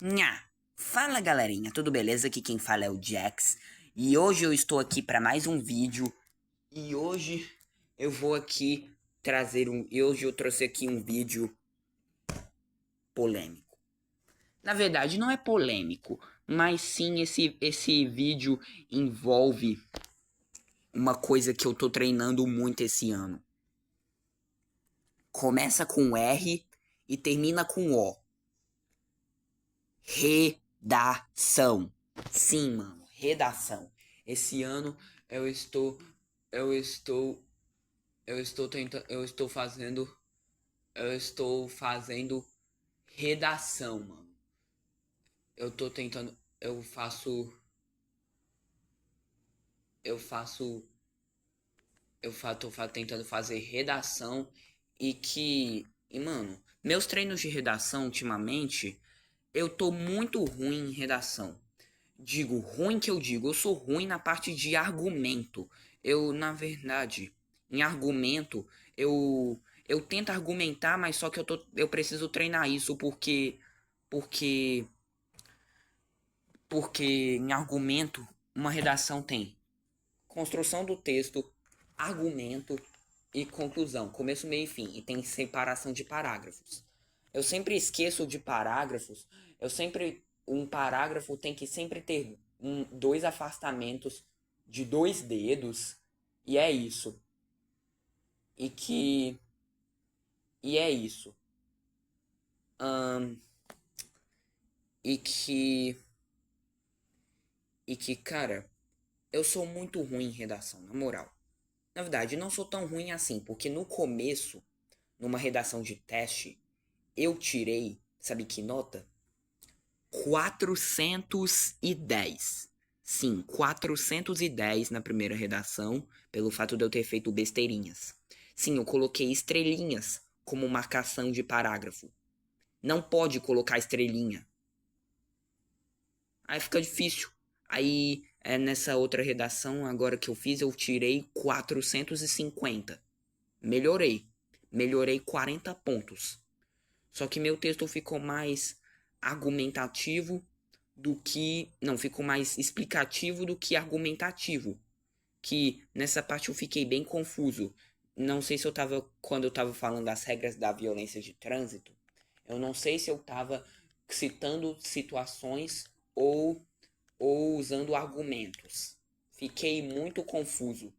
Nha! Fala galerinha, tudo beleza? Aqui quem fala é o Jax e hoje eu estou aqui para mais um vídeo e hoje eu vou aqui hoje eu trouxe aqui um vídeo polêmico. Na verdade não é polêmico, mas sim esse vídeo envolve uma coisa que eu tô treinando muito esse ano. Começa com R e termina com O. Redação. Sim, mano, redação. Esse ano eu estou eu estou eu estou fazendo redação, mano. Eu tô tentando eu faço tentando fazer redação mano, meus treinos de redação ultimamente eu tô muito ruim em redação. Digo, ruim que eu sou ruim na parte de argumento. Na verdade, em argumento, eu tento argumentar, mas só que eu preciso treinar isso porque, porque em argumento, uma redação tem construção do texto, argumento e conclusão, começo, meio e fim, e tem separação de parágrafos. Eu sempre esqueço de parágrafos. Um parágrafo tem que sempre ter dois afastamentos de dois dedos, e é isso. E que e é isso. Ahn, e que cara, eu sou muito ruim em redação, na moral. Na verdade, não sou tão ruim assim, porque no começo, numa redação de teste, eu tirei, sabe que nota? 410. Sim, 410 na primeira redação, pelo fato de eu ter feito besteirinhas. Sim, eu coloquei estrelinhas como marcação de parágrafo. Não pode colocar estrelinha. Aí fica difícil. Nessa outra redação, agora que eu fiz, eu tirei 450. Melhorei. Melhorei 40 pontos. Só que meu texto ficou mais argumentativo do que. Não, ficou mais explicativo do que argumentativo. Que nessa parte eu fiquei bem confuso. Não sei se eu tava. Quando eu tava falando das regras da violência de trânsito, eu não sei se eu tava citando situações ou usando argumentos. Fiquei muito confuso.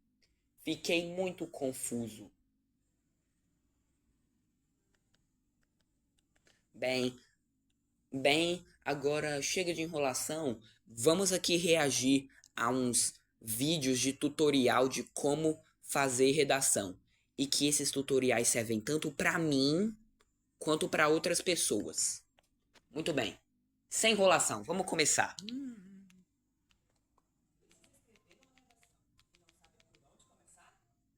Fiquei muito confuso. Bem, agora chega de enrolação. Vamos aqui reagir a uns vídeos de tutorial de como fazer redação. E que esses tutoriais servem tanto para mim quanto para outras pessoas. Muito bem. Sem enrolação, vamos começar.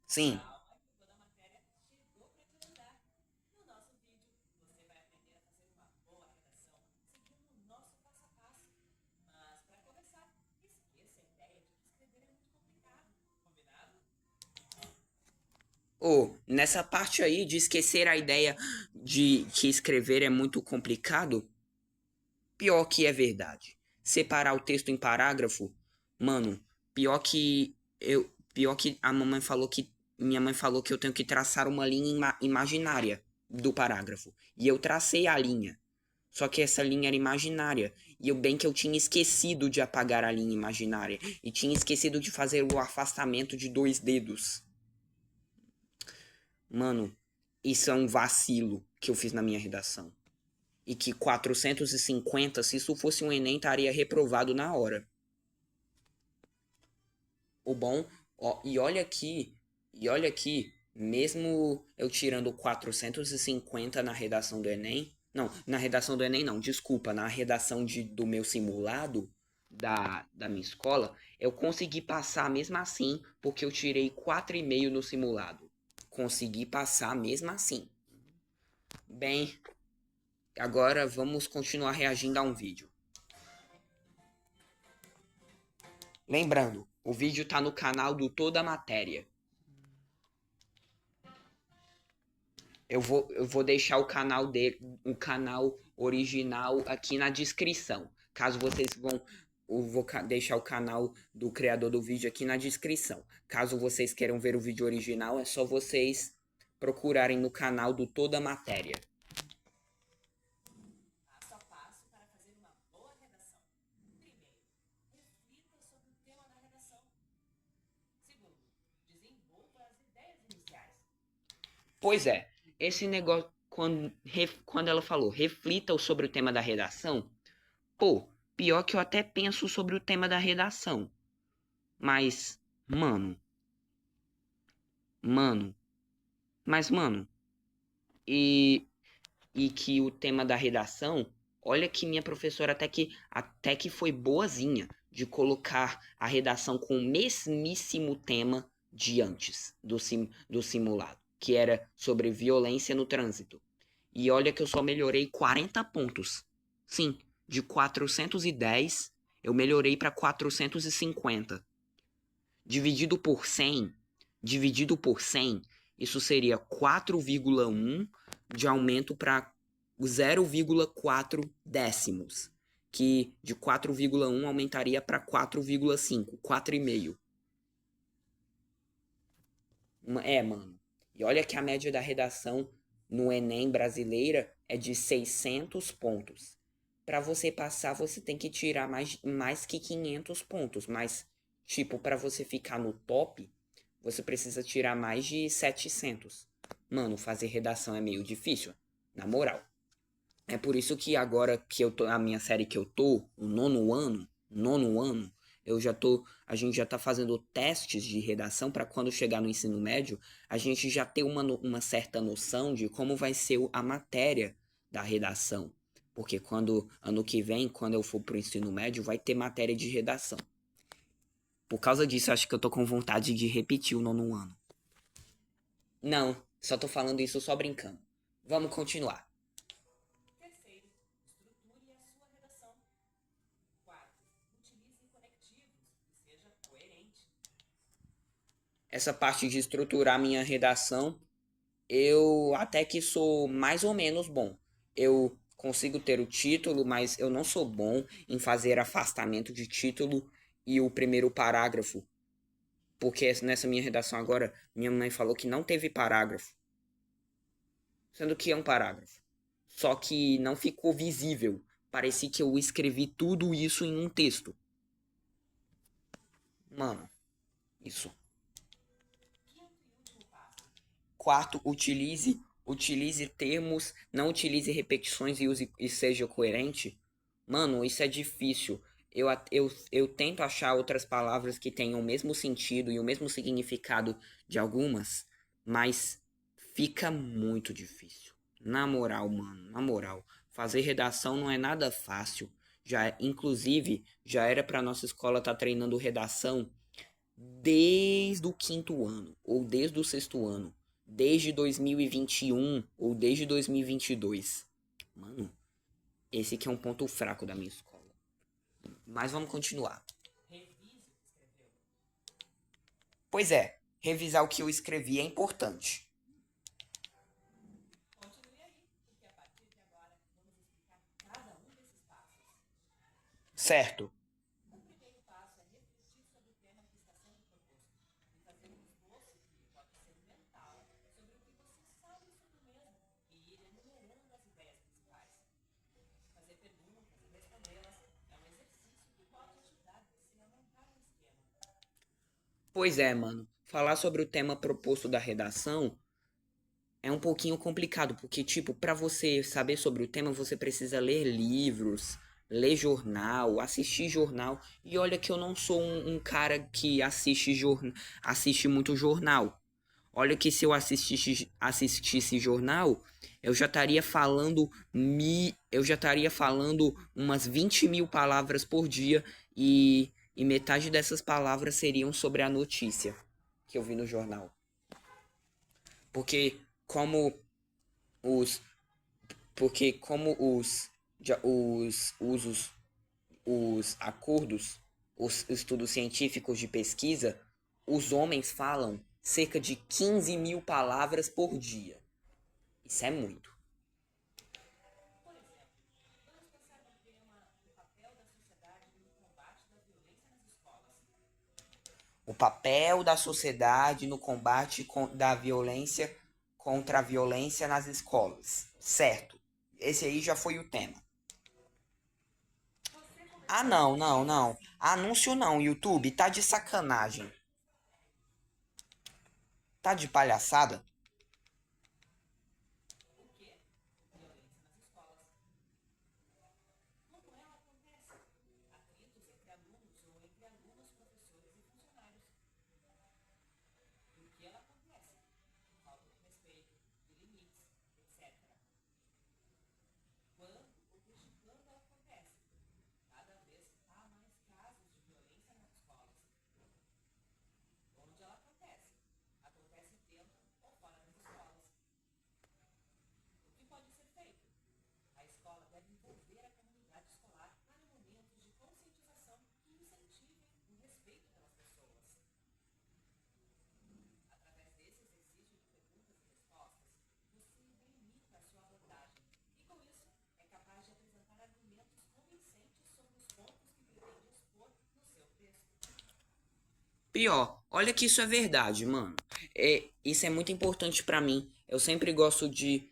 Sim. Nessa parte aí de esquecer a ideia de que escrever é muito complicado, pior que é verdade. Separar o texto em parágrafo, mano, pior que a mamãe falou que minha mãe falou que eu tenho que traçar uma linha imaginária do parágrafo. E eu tracei a linha. Só que essa linha era imaginária. E eu bem que eu tinha esquecido de apagar a linha imaginária. E tinha esquecido de fazer o afastamento de dois dedos. Mano, isso é um vacilo que eu fiz na minha redação. E que 450, se isso fosse um Enem, estaria reprovado na hora. O bom, ó, e olha aqui, mesmo eu tirando 450 na redação do Enem, não, na redação do Enem não, desculpa, na redação do meu simulado da minha escola, eu consegui passar mesmo assim, porque eu tirei 4,5 no simulado. Consegui passar mesmo assim. Bem, agora vamos continuar reagindo a um vídeo. Lembrando, o vídeo tá no canal do Toda Matéria. Eu vou deixar o canal original aqui na descrição. Caso vocês vão, eu vou deixar o canal do criador do vídeo aqui na descrição. Caso vocês queiram ver o vídeo original, é só vocês procurarem no canal do Toda Matéria. Passo a passo para fazer uma boa redação. Primeiro, reflita sobre o tema da redação. Segundo, desenvolva as ideias iniciais. Pois é, esse negócio, quando ela falou, reflita sobre o tema da redação, pô, pior que eu até penso sobre o tema da redação. Mas, mano, e, e que o tema da redação, olha que minha professora até que foi boazinha de colocar a redação com o mesmíssimo tema de antes do simulado, que era sobre violência no trânsito. E olha que eu só melhorei 40 pontos. Sim, de 410 eu melhorei para 450. Dividido por 100, isso seria 4,1 de aumento para 0,4 décimos, que de 4,1 aumentaria para 4,5, 4,5. Mano. E olha que a média da redação no Enem brasileira é de 600 pontos. Para você passar, você tem que tirar mais que 500 pontos, mas tipo, para você ficar no top, você precisa tirar mais de 700. Mano, fazer redação é meio difícil, na moral. É por isso que agora que eu tô, a minha série que eu tô, o nono ano, a gente já tá fazendo testes de redação para quando chegar no ensino médio, a gente já ter uma certa noção de como vai ser a matéria da redação. Porque ano que vem, quando eu for pro ensino médio, vai ter matéria de redação. Por causa disso, acho que eu tô com vontade de repetir o nono ano. Não, só tô falando isso só brincando. Vamos continuar. Terceiro, estruture a sua redação. Quarto, utilize conectivos e seja coerente. Essa parte de estruturar minha redação, eu até que sou mais ou menos bom. Eu consigo ter o título, mas eu não sou bom em fazer afastamento de título e o primeiro parágrafo. Porque nessa minha redação agora, minha mãe falou que não teve parágrafo. Sendo que é um parágrafo. Só que não ficou visível. Parecia que eu escrevi tudo isso em um texto. Mano, isso. Quinto e último passo. Quarto, utilize termos, não utilize repetições e seja coerente. Mano, isso é difícil. Eu tento achar outras palavras que tenham o mesmo sentido e o mesmo significado de algumas, mas fica muito difícil. Na moral, mano, na moral. Fazer redação não é nada fácil. Inclusive, já era pra nossa escola estar treinando redação desde o quinto ano, ou desde o sexto ano, desde 2021 ou desde 2022. Mano, esse aqui é um ponto fraco da minha escola. Mas vamos continuar. Revise o que escreveu. Pois é, revisar o que eu escrevi é importante. Continue aí, porque a partir de agora vamos explicar cada um desses passos. Certo. O primeiro passo é refletir sobre o tema que está sendo proposto e fazer um esboço que pode ser mental sobre o que você sabe sobre o mesmo e ir enumerando as ideias principais. Fazer perguntas e respondê-las é um exercício que pode ajudar você a montar um esquema. Pois é, mano. Falar sobre o tema proposto da redação é um pouquinho complicado, porque, tipo, pra você saber sobre o tema, você precisa ler livros, ler jornal, assistir jornal. E olha que eu não sou um cara que assiste muito jornal. Olha que se eu assistisse jornal, eu já estaria falando umas 20 mil palavras por dia e metade dessas palavras seriam sobre a notícia que eu vi no jornal. Porque como os porque como os usos, os acordos, os estudos científicos de pesquisa, os homens falam cerca de 15 mil palavras por dia. Isso é muito. Por exemplo, O papel da sociedade no combate da violência contra a violência nas escolas. Certo. Esse aí já foi o tema. Ah, não, não, não. Anúncio não, YouTube. Tá de sacanagem. Tá de palhaçada? O que? Violência nas escolas. Como ela acontece? Atritos entre alunos ou entre alunos, professores e funcionários. Por que ela acontece? Falta de respeito, de limites, etc. Quando ou desde quando ela acontece? Cada vez há mais casos de violência nas escolas. Onde ela acontece? Acontece dentro ou fora das escolas. O que pode ser feito? A escola deve envolver a comunidade escolar para momentos de conscientização que incentivem o respeito pelas pessoas. Através desse exercício de perguntas e respostas, você delimita a sua abordagem e, com isso, é capaz de apresentar argumentos convincentes sobre os pontos que pretende expor no seu texto. Pior, olha que isso é verdade, mano. Isso é muito importante pra mim. Eu sempre gosto de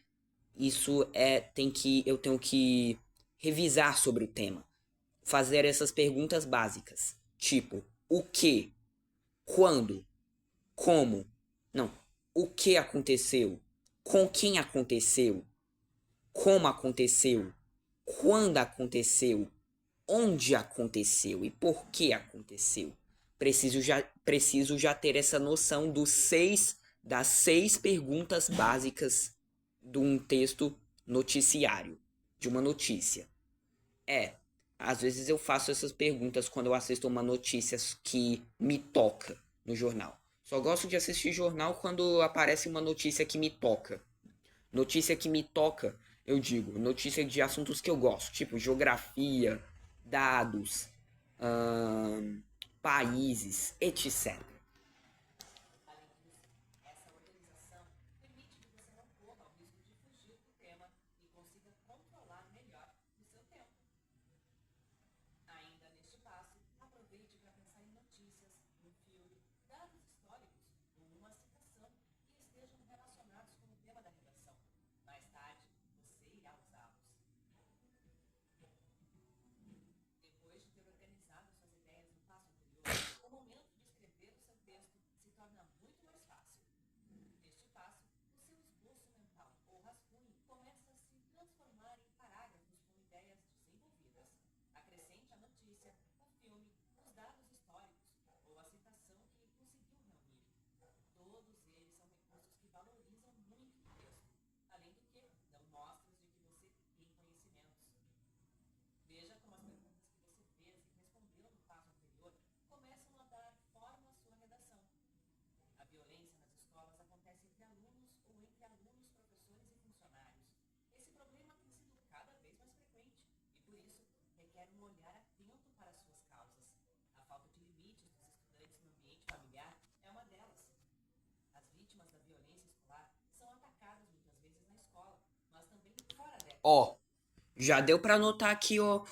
eu tenho que revisar sobre o tema, fazer essas perguntas básicas, tipo, o que, quando, como, não, o que aconteceu, com quem aconteceu, como aconteceu, quando aconteceu, onde aconteceu e por que aconteceu. Preciso já ter essa noção das seis perguntas básicas de um texto noticiário, de uma notícia. Às vezes eu faço essas perguntas quando eu assisto uma notícia que me toca no jornal. Só gosto de assistir jornal quando aparece uma notícia que me toca. Notícia que me toca, eu digo, notícia de assuntos que eu gosto, tipo geografia, dados, países, etc. Além disso, essa organização permite que você não corra o risco de fugir do tema e consiga controlar melhor o seu tempo. Ainda neste passo, aproveite para pensar em notícias, um filme, dados históricos ou uma citação que estejam relacionados com o tema da redação. Mais tarde, você irá usá-los. Depois de ter organizado suas ideias no passo anterior, o momento de escrever o seu texto se torna muito mais fácil. Neste passo, o seu esboço mental ou rascunho começa a se transformar em parágrafos com ideias desenvolvidas. Acrescente a notícia, o filme, os dados históricos ou a citação que conseguiu reunir. Todos eles são recursos que valorizam muito o texto, além do que dão mostras de que você tem conhecimentos. Veja como as perguntas que você fez e respondeu no passo anterior começam a dar forma à sua redação. A violência nas escolas acontece entre alunos ou entre alunos, professores e funcionários. Esse problema tem sido cada vez mais frequente e, por isso, requer um olhar atento para as suas causas. A falta de limites dos estudantes no ambiente familiar é uma delas. As vítimas da violência escolar são atacadas muitas vezes na escola, mas também fora dela. Ó, já deu pra notar aqui, ó,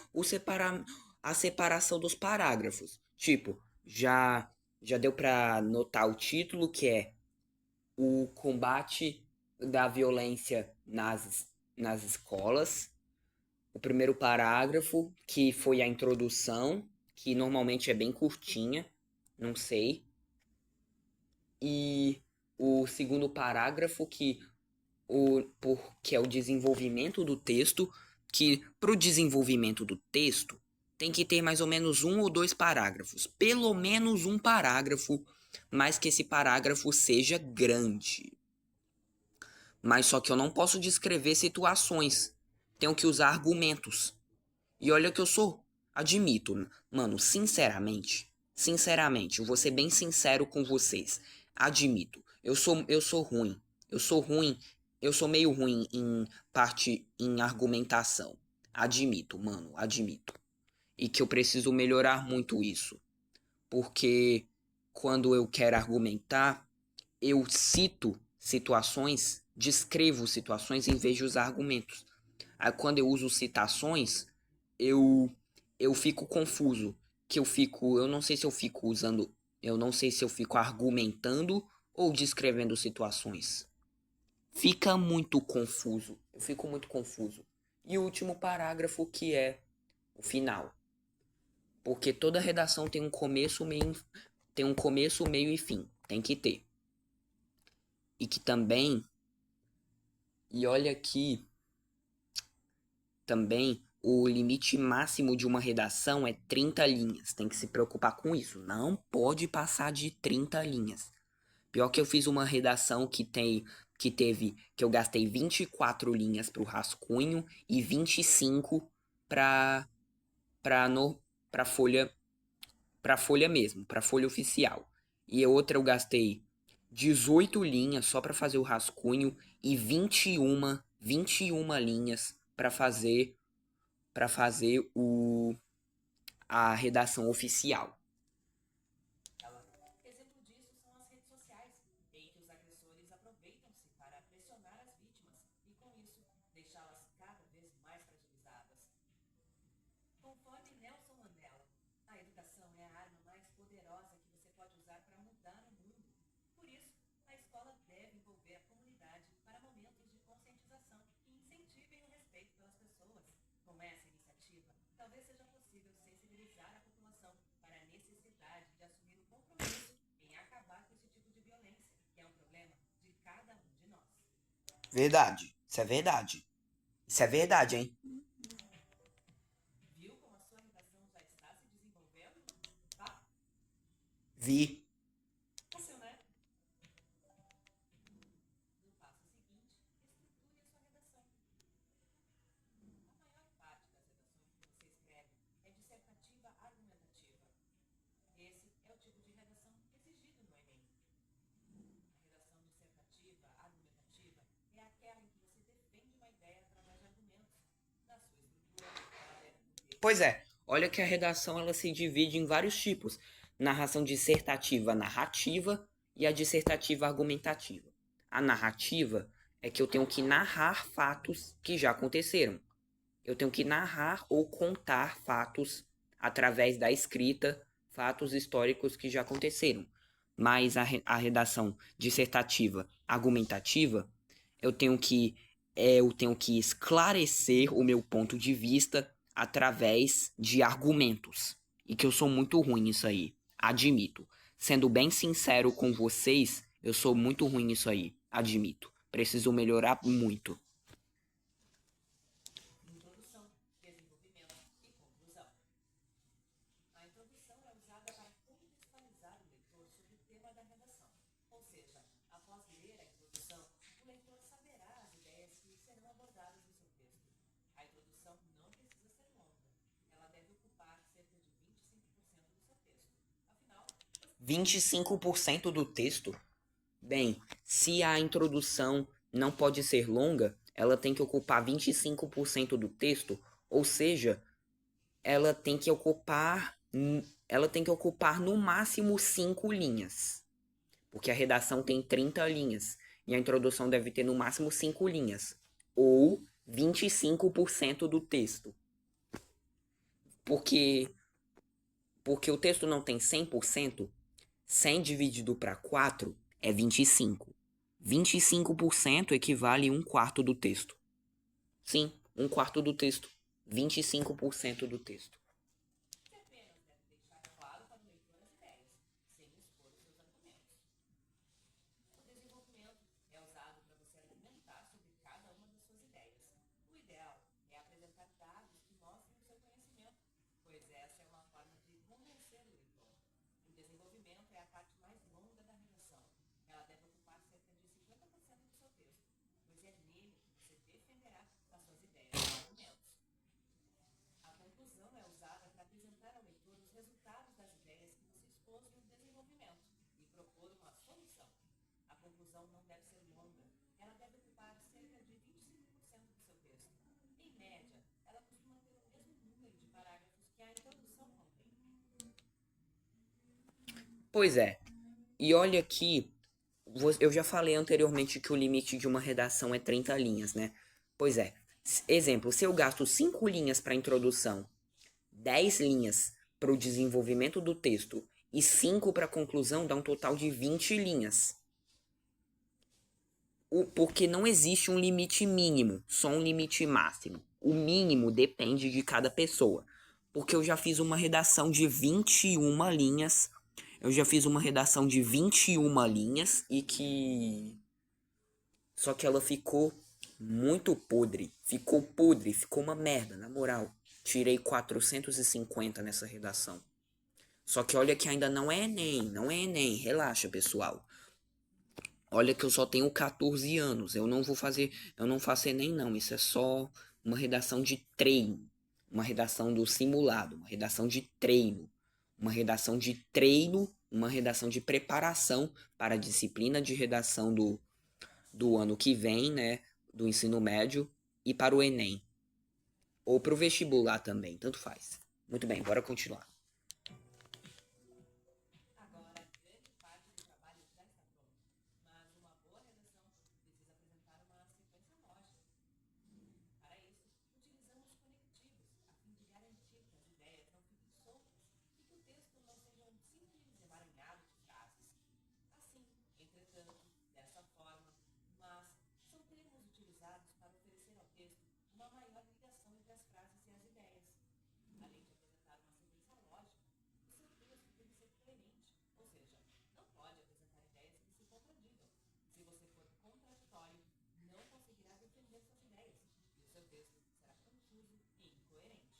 a separação dos parágrafos. Tipo, já deu pra notar o título que é o combate da violência nas escolas. O primeiro parágrafo, que foi a introdução, que normalmente é bem curtinha, não sei. E o segundo parágrafo, que é o desenvolvimento do texto, que para o desenvolvimento do texto tem que ter mais ou menos um ou dois parágrafos. Pelo menos um parágrafo, mas que esse parágrafo seja grande. Mas só que eu não posso descrever situações. Tenho que usar argumentos. E olha que eu sou, admito, mano, sinceramente, eu vou ser bem sincero com vocês. Admito, eu sou ruim. Eu sou ruim, eu sou meio ruim em argumentação. Admito, mano, admito. E que eu preciso melhorar muito isso. Porque quando eu quero argumentar, eu cito situações, descrevo situações em vez de usar argumentos. Aí quando eu uso citações, eu eu fico confuso, eu não sei se eu fico usando Eu não sei se eu fico argumentando ou descrevendo situações. Fica muito confuso. Eu fico muito confuso. E o último parágrafo que é o final. Porque toda redação tem um começo, meio e fim. Tem que ter. E que também, e olha aqui, também o limite máximo de uma redação é 30 linhas. Tem que se preocupar com isso. Não pode passar de 30 linhas. Pior que eu fiz uma redação que eu gastei 24 linhas pro rascunho e 25 para para no para folha para folha mesmo, para folha oficial. E a outra eu gastei 18 linhas só para fazer o rascunho e 21 linhas para fazer a redação oficial. Exemplo disso são as redes sociais, em que os agressores aproveitam-se para pressionar as vítimas e, com isso, deixá-las cada vez mais fragilizadas. Conforme Nelson Mandela, a educação é a arma mais poderosa que você pode usar para mudar o mundo. Por isso, a escola deve envolver a comunidade para momentos de conscientização que incentivem o respeito pelas pessoas. Com essa iniciativa, talvez seja possível sensibilizar a população para a necessidade de assumir o compromisso em acabar com esse tipo de violência, que é um problema de cada um de nós. Verdade. Isso é verdade. Isso é verdade, hein? Viu como a sua redação já está se desenvolvendo? Tá? Vi. Fácil, né? No passo seguinte, estruture a sua redação. A maior parte das redações que você escreve é dissertativa argumentativa. Esse é o tipo de redação exigido no Enem. A redação dissertativa argumentativa é aquela em que você defende uma ideia através de argumentos. Na sua estrutura, ela deve conter. Pois é, olha que a redação ela se divide em vários tipos: narração dissertativa narrativa e a dissertativa argumentativa. A narrativa é que eu tenho que narrar fatos que já aconteceram. Eu tenho que narrar ou contar fatos através da escrita, fatos históricos que já aconteceram. Mas a redação dissertativa argumentativa, eu tenho que esclarecer o meu ponto de vista através de argumentos. E que eu sou muito ruim nisso aí, admito. Sendo bem sincero com vocês, eu sou muito ruim nisso aí, admito. Preciso melhorar muito. Introdução, desenvolvimento e conclusão. A introdução é usada para contextualizar o leitor sobre o tema da redação. Ou seja, após ler a introdução, o leitor saberá as ideias que serão abordadas no seu texto. A introdução não precisa ser longa. Ela deve ocupar cerca de 25% do seu texto. Afinal, 25% do texto? Bem, se a introdução não pode ser longa, ela tem que ocupar 25% do texto, ou seja, ela tem que ocupar no máximo 5 linhas. Porque a redação tem 30 linhas e a introdução deve ter no máximo 5 linhas, ou 25% do texto. Porque o texto não tem 100%, 100 dividido para 4 é 25. 25% equivale a um quarto do texto. Sim, um quarto do texto. 25% do texto. você apenas deve deixar claro para o leitor as ideias, sem expor os seus argumentos. O desenvolvimento é usado para você argumentar sobre cada uma das suas ideias. O ideal é apresentar dados que mostrem o seu conhecimento, pois essa é uma forma de convencer o leitor. O desenvolvimento é a parte mais longa da redação. Ela deve ocupar cerca de 50% do seu texto, pois é nele que você defenderá as suas ideias e argumentos. A conclusão é usada para apresentar ao leitor os resultados das ideias que você expôs no desenvolvimento e propor uma solução. A conclusão não deve ser longa. Ela deve ocupar cerca de 25% do seu texto. Em média, ela costuma ter o mesmo número de parágrafos que a introdução contém. Pois é. E olha que eu já falei anteriormente que o limite de uma redação é 30 linhas, né? Pois é. Exemplo, se eu gasto 5 linhas para introdução, 10 linhas para o desenvolvimento do texto e 5 para conclusão dá um total de 20 linhas. Porque não existe um limite mínimo, só um limite máximo. O mínimo depende de cada pessoa. Porque eu já fiz uma redação de 21 linhas. Eu já fiz uma redação de 21 linhas e que. Só que ela ficou muito podre. Ficou uma merda, na moral. Tirei 450 nessa redação. Só que olha que ainda não é Enem. Relaxa, pessoal. Olha que eu só tenho 14 anos. Eu não faço Enem não. Isso é só uma redação de treino. Uma redação do simulado, uma redação de treino. Uma redação de preparação para a disciplina de redação do ano que vem, né? Do ensino médio e para o Enem. Ou para o vestibular também, tanto faz. Muito bem, bora continuar. Agora, grande parte do trabalho já está pronto, mas uma boa redação precisa apresentar uma sequência lógica. Para isso, utilizamos conectivos, a fim de garantir que as ideias não fiquem soltas e que o texto não seja um simples emaranhado de frases. Assim, entretanto, dessa forma, mas são termos utilizados para oferecer ao texto uma maior ligação entre as frases e as ideias. Além de apresentar uma sequência lógica, o seu texto deve ser coerente, ou seja, não pode apresentar ideias que se contradigam. Se você for contraditório, não conseguirá defender suas ideias e o seu texto será confuso e incoerente.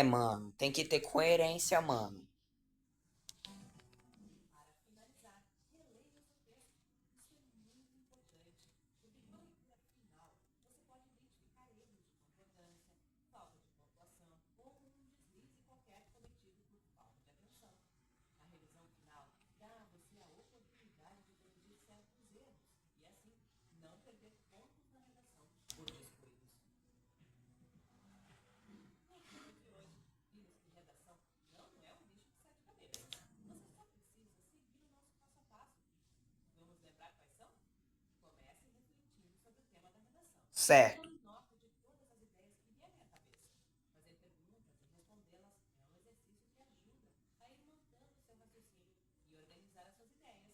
Mano, tem que ter coerência, mano. Para finalizar, releia o seu texto. Isso é muito importante, porque com a leitura final, você pode identificar erros de concordância, falta de pontuação ou um deslize qualquer cometido por falta de atenção. A revisão final dá a você a oportunidade de corrigir certos erros e, assim, não perder pontos na redação por descuidos. No vídeo de hoje, vimos que redação não é um bicho de sete cabeças. Você só precisa seguir o nosso passo a passo. Vamos lembrar quais são? Comece refletindo sobre o tema da redação. Certo. Tome nota de todas as ideias que vierem à cabeça. Fazer perguntas e respondê-las é um exercício que ajuda a ir montando o seu raciocínio e organizar as suas ideias.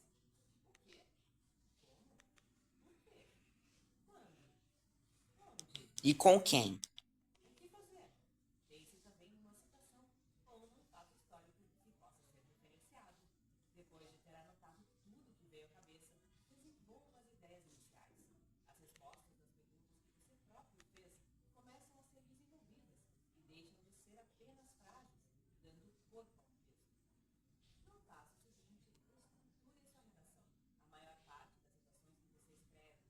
O quê? Como? Por quê? Quando? Onde? E com quem? O que fazer? Pense também numa citação ou num fato histórico que possa ser referenciado. Depois de ter anotado tudo que veio à cabeça, desenvolva as ideias iniciais. As respostas das perguntas que você próprio fez começam a ser desenvolvidas e deixam de ser apenas frases, dando corpo ao texto. No passo seguinte, estruture sua redação. A maior parte das redações que você escreve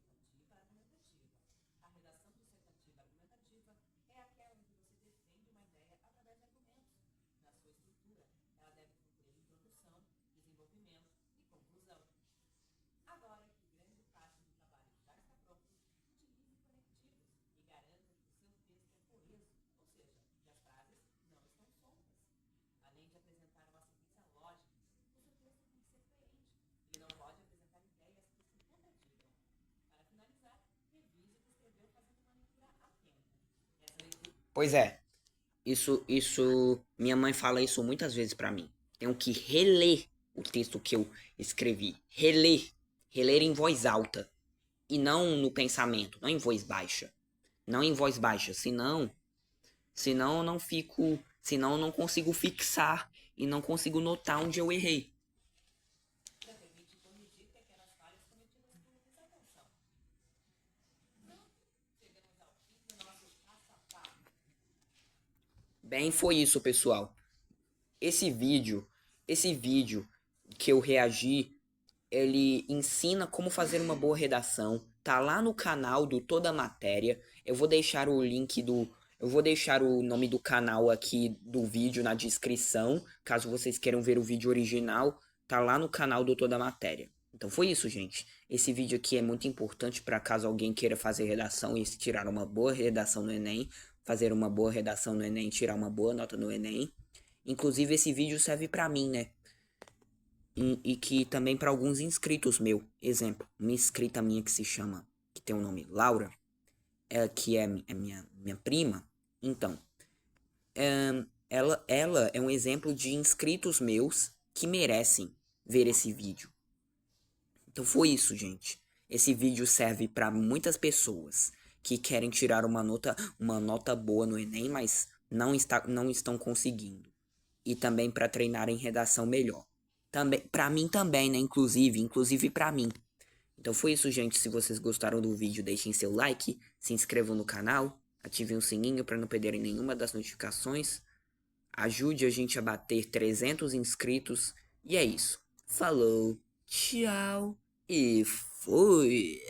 é dissertativa argumentativa. A redação dissertativa argumentativa é aquela em que você defende uma ideia através de argumentos. Na sua estrutura, ela deve conter introdução, desenvolvimento e conclusão. Agora que grande parte do trabalho já está pronto, utilize conectivos e garanta que o seu texto é coeso, ou seja, que as frases não estão soltas. Além de apresentar uma sequência lógica, o seu texto tem que ser coerente. Ele não pode apresentar ideias que se contradigam. Para finalizar, revise o que escreveu fazendo uma leitura atenta. Essa leitura Pois é. Minha mãe fala isso muitas vezes pra mim. Tenho que reler o texto que eu escrevi. Reler em voz alta. E não no pensamento, não em voz baixa. Não em voz baixa, senão eu não fico, senão eu não consigo fixar e não consigo notar onde eu errei. já permite corrigir pequenas falhas cometidas por desatenção. Pronto, chegamos ao fim do nosso passo a passo. Bem, foi isso, pessoal. Esse vídeo que eu reagi, ele ensina como fazer uma boa redação. Tá lá no canal do Toda Matéria. Eu vou deixar o nome do canal aqui do vídeo na descrição, caso vocês queiram ver o vídeo original, tá lá no canal do Toda Matéria. Então foi isso, gente. Esse vídeo aqui é muito importante para caso alguém queira fazer redação e tirar uma boa redação no Enem, fazer uma boa redação no Enem, tirar uma boa nota no Enem. Inclusive esse vídeo serve para mim, né? E que também para alguns inscritos meu. Exemplo, uma inscrita minha que se chama, que tem o nome Laura, que é minha prima. Então, ela é um exemplo de inscritos meus que merecem ver esse vídeo. Então foi isso, gente. Esse vídeo serve para muitas pessoas que querem tirar uma nota boa no Enem, mas não estão conseguindo. E também para treinar em redação melhor. Também, para mim também, né? Inclusive para mim. Então foi isso, gente. Se vocês gostaram do vídeo, deixem seu like, se inscrevam no canal, ativem o sininho para não perderem nenhuma das notificações. Ajude a gente a bater 300 inscritos. E é isso. Falou, tchau e fui!